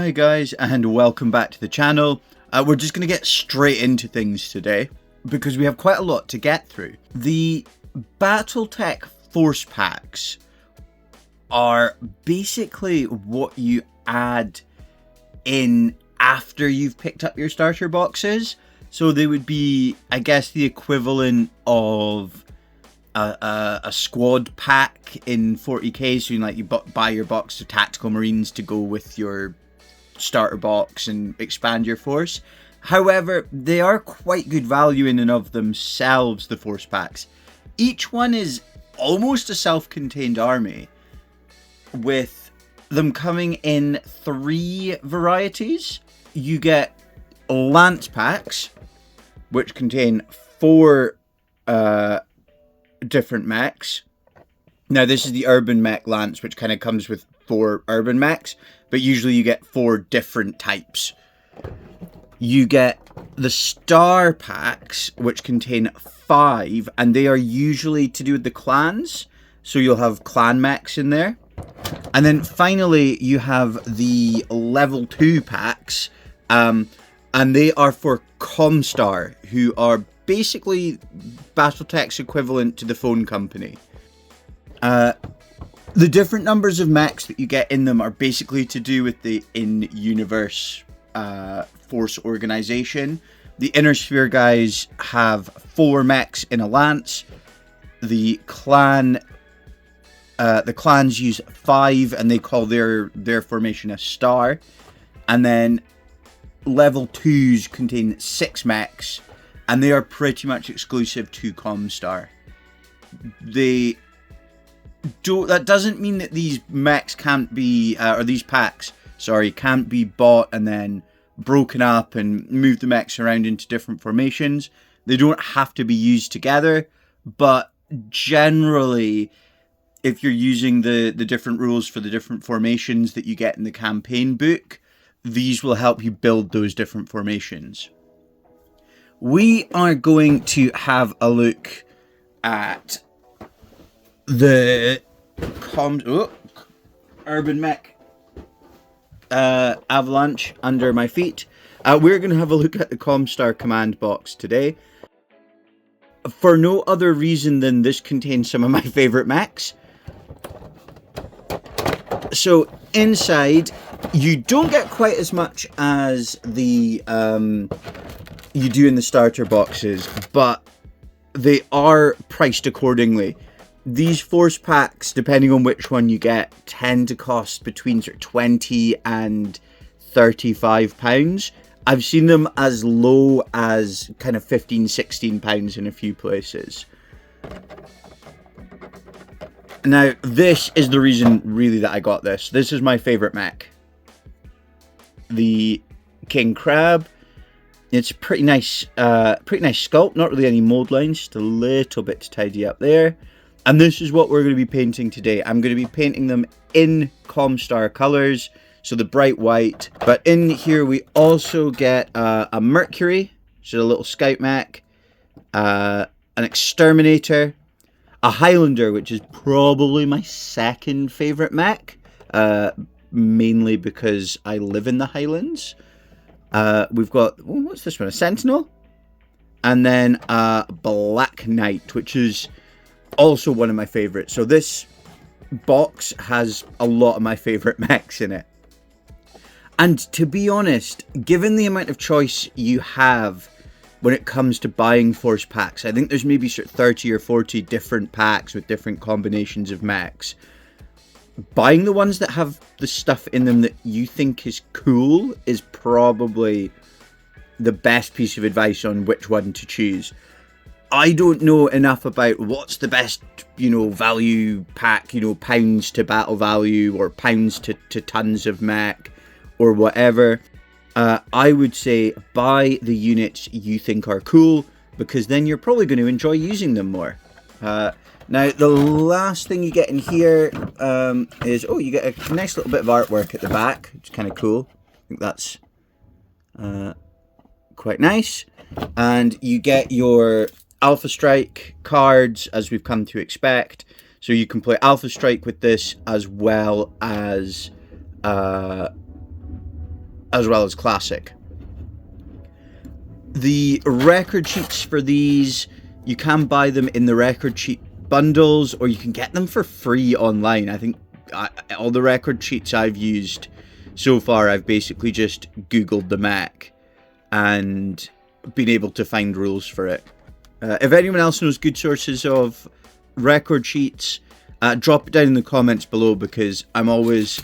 Hi guys, and welcome back to the channel. We're just going to get straight into things today because we have quite a lot to get through. The BattleTech ForcePacks are basically what you add in after you've picked up your starter boxes. So they would be, I guess, the equivalent of a squad pack in 40k. So you buy your box of tactical marines to go with your starter box and expand your force. However, they are quite good value in and of themselves, the force packs. Each one is almost a self-contained army, with them coming in 3 varieties. You get lance packs, which contain 4 different mechs. Now this is the urban mech lance, which kind of comes with 4 urban mechs, but usually you get 4 different types. You get the star packs, which contain 5, and they are usually to do with the clans, so you'll have clan mechs in there. And then finally you have the level 2 packs, and they are for Comstar, who are basically BattleTech's equivalent to the phone company. The different numbers of mechs that you get in them are basically to do with the in-universe force organization. The Inner Sphere guys have 4 mechs in a lance. The clans use 5, and they call their formation a star. And then level 2s contain 6 mechs, and they are pretty much exclusive to Comstar. That doesn't mean that these mechs can't be, or these packs, sorry, can't be bought and then broken up and move the mechs around into different formations. They don't have to be used together, but generally, if you're using the different rules for the different formations that you get in the campaign book, these will help you build those different formations. We are going to have a look at the urban mech avalanche under my feet. We're going to have a look at the Comstar command box today, for no other reason than this contains some of my favorite mechs. So inside, you don't get quite as much as the you do in the starter boxes, but they are priced accordingly. These force packs, depending on which one you get, tend to cost between sort of £20 and £35. I've seen them as low as kind of £15-16 in a few places. Now, this is the reason really that I got this. This is my favourite mech. The King Crab. It's a pretty nice sculpt, not really any mold lines, just a little bit to tidy up there. And this is what we're going to be painting today. I'm going to be painting them in Comstar colours, so the bright white. But in here we also get a Mercury, which is a little scout mech, an Exterminator, a Highlander, which is probably my second favourite mech, mainly because I live in the Highlands. We've got, what's this one, a Sentinel? And then a Black Knight, which is also one of my favourites. So this box has a lot of my favourite mechs in it. And to be honest, given the amount of choice you have when it comes to buying force packs, I think there's maybe sort of 30 or 40 different packs with different combinations of mechs. Buying the ones that have the stuff in them that you think is cool is probably the best piece of advice on which one to choose. I don't know enough about what's the best, value pack, pounds to battle value or pounds to tons of mech or whatever. I would say buy the units you think are cool, because then you're probably going to enjoy using them more. Now, the last thing you get in here is, you get a nice little bit of artwork at the back, which is kind of cool. I think that's quite nice. And you get your Alpha Strike cards, as we've come to expect. So you can play Alpha Strike with this, as well as as well as classic. The record sheets for these, you can buy them in the record sheet bundles, or you can get them for free online. I think all the record sheets I've used so far, I've basically just Googled the Mech and been able to find rules for it. If anyone else knows good sources of record sheets, drop it down in the comments below, because I'm always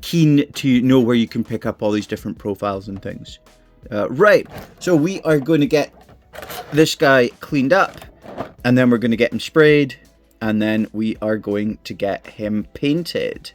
keen to know where you can pick up all these different profiles and things. Right, so we are going to get this guy cleaned up, and then we're going to get him sprayed, and then we are going to get him painted.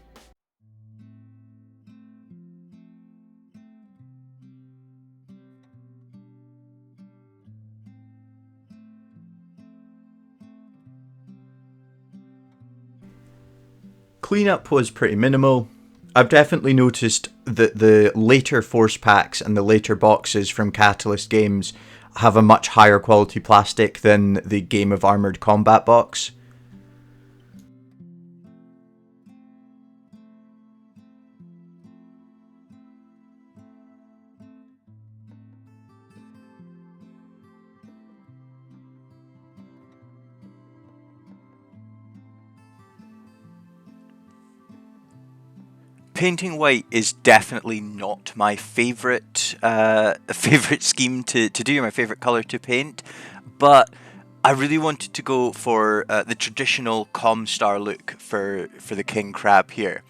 Cleanup was pretty minimal. I've definitely noticed that the later force packs and the later boxes from Catalyst games have a much higher quality plastic than the Game of Armored Combat box. Painting white is definitely not my favourite scheme to do, my favourite colour to paint, but I really wanted to go for the traditional Comstar look for the King Crab here.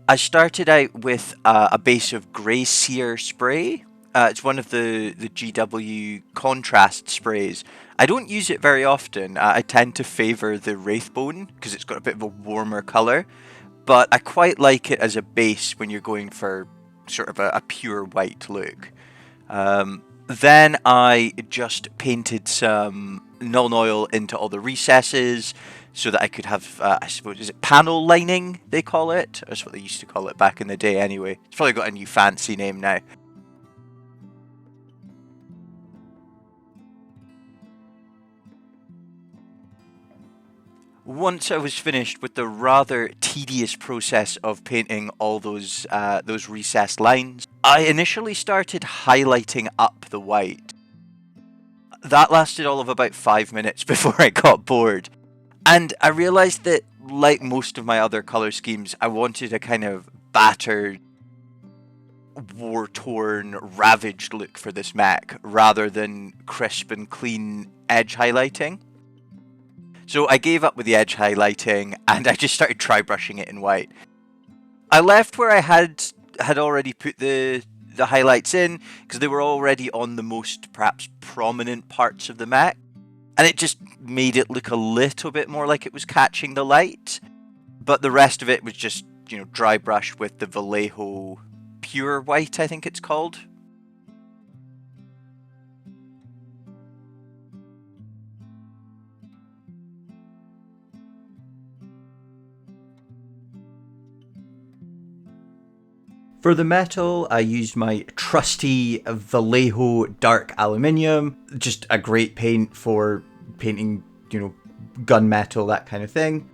I started out with a base of Grey Sear spray. It's one of the GW contrast sprays. I don't use it very often. I tend to favour the Wraithbone because it's got a bit of a warmer colour. But I quite like it as a base when you're going for sort of a pure white look. Then I just painted some Nuln Oil into all the recesses so that I could have, I suppose, is it panel lining they call it? That's what they used to call it back in the day anyway. It's probably got a new fancy name now. Once I was finished with the rather tedious process of painting all those recessed lines, I initially started highlighting up the white. That lasted all of about 5 minutes before I got bored. And I realised that, like most of my other colour schemes, I wanted a kind of battered, war-torn, ravaged look for this mech, rather than crisp and clean edge highlighting. So I gave up with the edge highlighting, and I just started dry brushing it in white. I left where I had already put the highlights in, because they were already on the most perhaps prominent parts of the mech, and it just made it look a little bit more like it was catching the light. But the rest of it was just, you know, dry brush with the Vallejo Pure White, I think it's called. For the metal, I used my trusty Vallejo Dark Aluminium. Just a great paint for painting, you know, gunmetal, that kind of thing.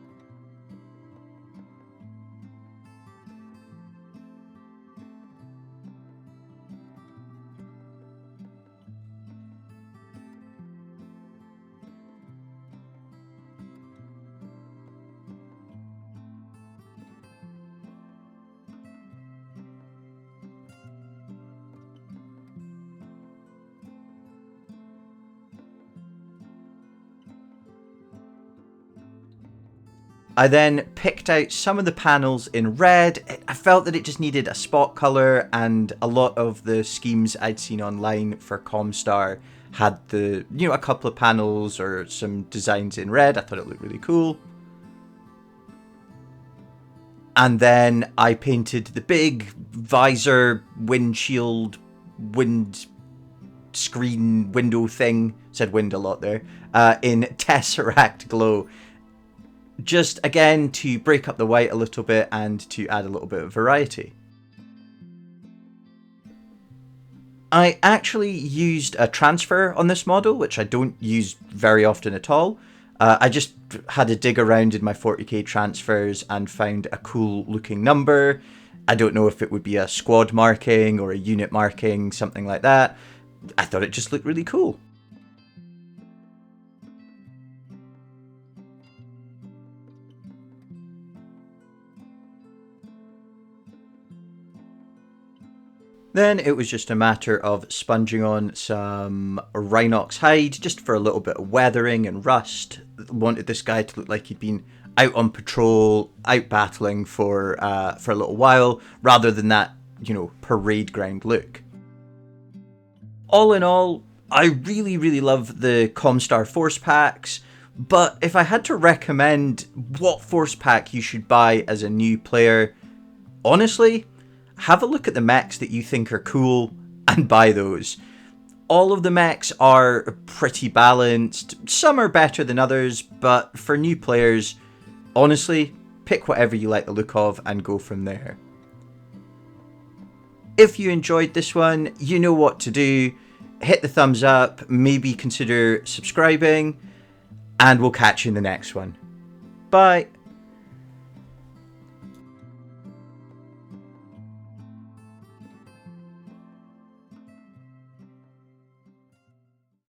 I then picked out some of the panels in red. I felt that it just needed a spot colour, and a lot of the schemes I'd seen online for Comstar had the, you know, a couple of panels or some designs in red. I thought it looked really cool. And then I painted the big visor, windshield, wind screen window thing, said wind a lot there, in Tesseract Glow. Just, again, to break up the white a little bit and to add a little bit of variety. I actually used a transfer on this model, which I don't use very often at all. I just had a dig around in my 40k transfers and found a cool looking number. I don't know if it would be a squad marking or a unit marking, something like that. I thought it just looked really cool. Then it was just a matter of sponging on some Rhinox hide just for a little bit of weathering and rust. Wanted this guy to look like he'd been out on patrol, out battling for a little while, rather than that, you know, parade ground look. All in all, I really love the Comstar Force Packs, but if I had to recommend what Force Pack you should buy as a new player, honestly, have a look at the mechs that you think are cool and buy those. All of the mechs are pretty balanced. Some are better than others, but for new players, honestly, pick whatever you like the look of and go from there. If you enjoyed this one, you know what to do. Hit the thumbs up, maybe consider subscribing, and we'll catch you in the next one. Bye.